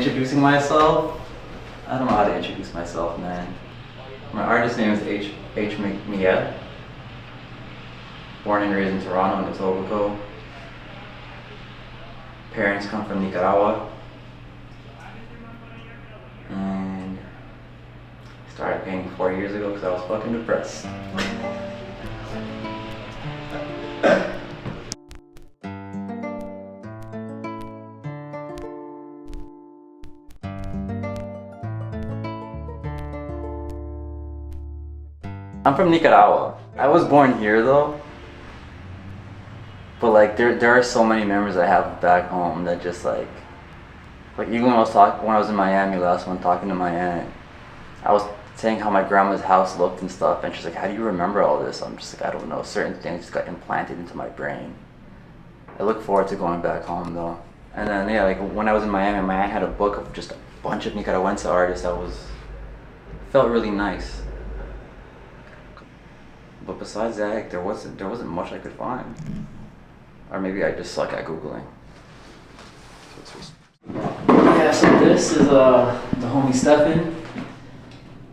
introducing myself, I don't know how to introduce myself, man. My artist name is H.Miguel. Born and raised in Toronto in Etobicoke. Parents come from Nicaragua. And I started painting 4 years ago because I was fucking depressed. I'm from Nicaragua. I was born here though. But like there are so many memories I have back home that just like even when I was in Miami last month talking to my aunt, I was saying how my grandma's house looked and stuff, and she's like, how do you remember all this? I'm just like, I don't know, certain things just got implanted into my brain. I look forward to going back home though. And then yeah, like when I was in Miami, my aunt had a book of just a bunch of Nicaraguense artists that felt really nice. But besides that, like, there wasn't much I could find. Or maybe I just suck at Googling. Yeah, so this is the homie Stefan.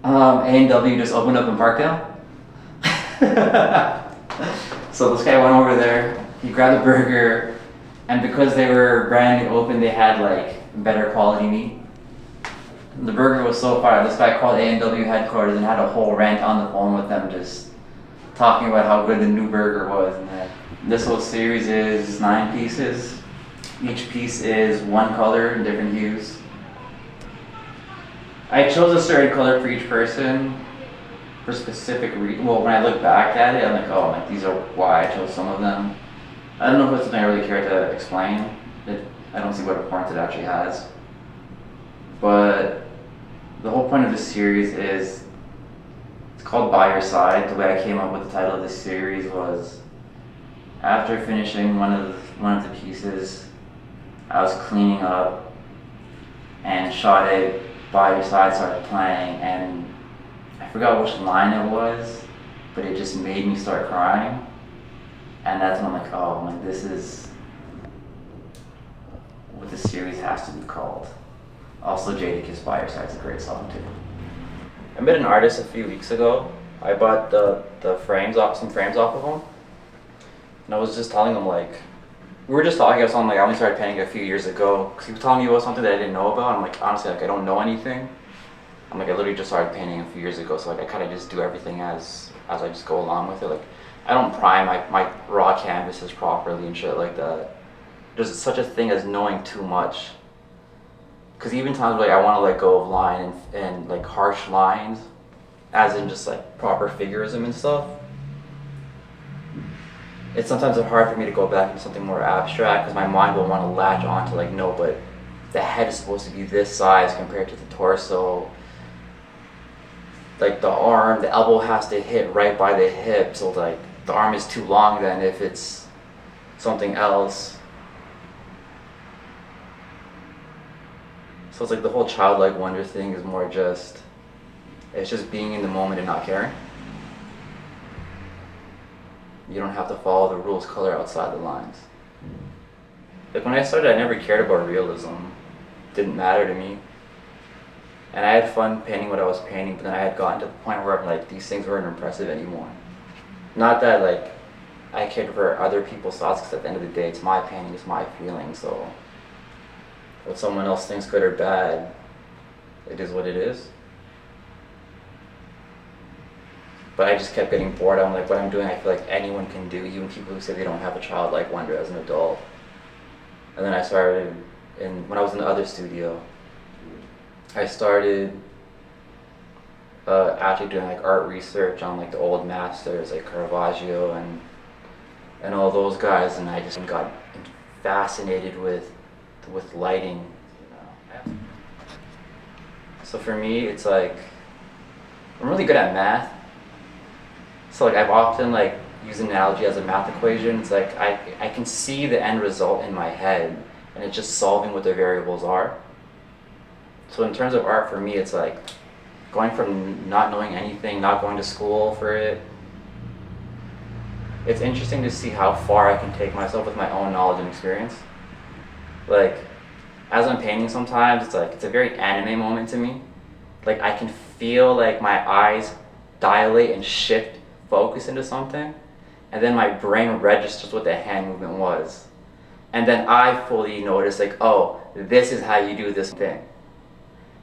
A&W just opened up in Parkdale. So this guy went over there, he grabbed a burger, and because they were brand new open, they had like better quality meat. The burger was so fire, this guy called A&W headquarters and had a whole rant on the phone with them, just talking about how good the new burger was. And this whole series is 9 pieces. Each piece is one color in different hues. I chose a certain color for each person for specific reasons. Well, when I look back at it, I'm like, oh, like these are why I chose some of them. I don't know if it's something I really care to explain. I don't see what importance it actually has. But the whole point of this series is, it's called By Your Side. The way I came up with the title of this series was, after finishing one of the pieces, I was cleaning up and shot it. By Your Side started playing, and I forgot which line it was, but it just made me start crying. And that's when I'm like, oh, like this is what this series has to be called. Also, Jadakiss By Your Side is a great song too. I met an artist a few weeks ago. I bought some frames off of him, and I was just telling him, like, we were just talking. I was telling him, like, I only started painting a few years ago because he was telling me about something that I didn't know about. I'm like, honestly, like, I don't know anything. I'm like, I literally just started painting a few years ago, so like I kind of just do everything as I just go along with it. Like, I don't prime my raw canvases properly and shit like that. There's such a thing as knowing too much. Because even times like I want to let go of line and like harsh lines, as in just like proper figurism and stuff, it's sometimes hard for me to go back into something more abstract because my mind will want to latch on to like, no, but the head is supposed to be this size compared to the torso. Like the arm, the elbow has to hit right by the hip, so like the arm is too long then if it's something else. So it's like the whole childlike wonder thing is more just, it's just being in the moment and not caring. You don't have to follow the rules, color outside the lines. Like when I started, I never cared about realism. It didn't matter to me. And I had fun painting what I was painting, but then I had gotten to the point where like these things weren't impressive anymore. Not that like I cared for other people's thoughts, because at the end of the day, it's my painting, it's my feeling, so what someone else thinks good or bad, it is what it is. But I just kept getting bored. I'm like, what I'm doing, I feel like anyone can do, even people who say they don't have a childlike wonder as an adult. And then I started, when I was in the other studio, I started actually doing like art research on like the old masters like Caravaggio and all those guys, and I just got fascinated with lighting, you know. So for me, it's like I'm really good at math. So like I've often like used an analogy as a math equation. It's like I can see the end result in my head, and it's just solving what the variables are. So in terms of art, for me, it's like going from not knowing anything, not going to school for it. It's interesting to see how far I can take myself with my own knowledge and experience. Like, as I'm painting sometimes, it's like, it's a very anime moment to me. Like I can feel like my eyes dilate and shift focus into something, and then my brain registers what the hand movement was. And then I fully notice like, oh, this is how you do this thing.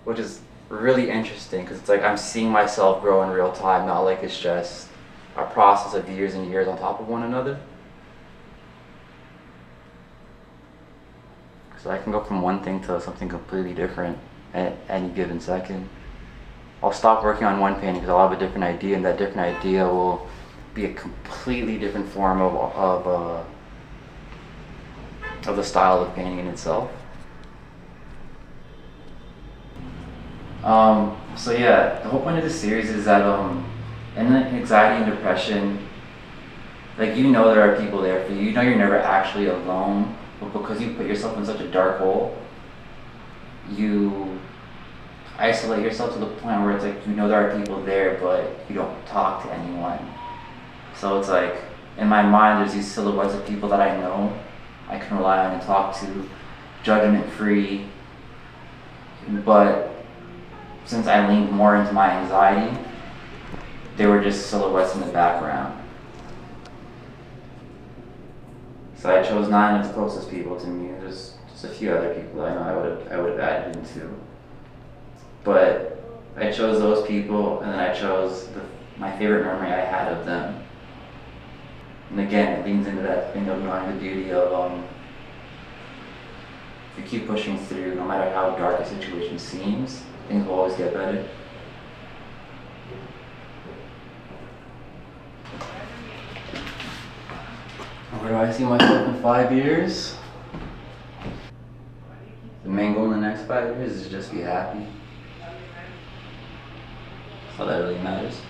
Which is really interesting because it's like I'm seeing myself grow in real time, not like it's just a process of years and years on top of one another. So I can go from one thing to something completely different at any given second. I'll stop working on one painting because I'll have a different idea, and that different idea will be a completely different form of the style of painting in itself. So yeah, the whole point of this series is that in anxiety and depression, like you know there are people there for you. You know you're never actually alone, but because you put yourself in such a dark hole, you isolate yourself to the point where it's like you know there are people there, but you don't talk to anyone. So it's like in my mind, there's these silhouettes of people that I know I can rely on and talk to, judgment free, but since I leaned more into my anxiety, they were just silhouettes in the background. So I chose 9 of the closest people to me. There's just a few other people I know I would have added into. But I chose those people, and then I chose my favorite memory I had of them. And again, it leans into that thing of knowing the beauty of if you keep pushing through, no matter how dark a situation seems, things will always get better. Where do I see myself in 5 years? The main goal in the next 5 years is just be happy. That's all that really matters.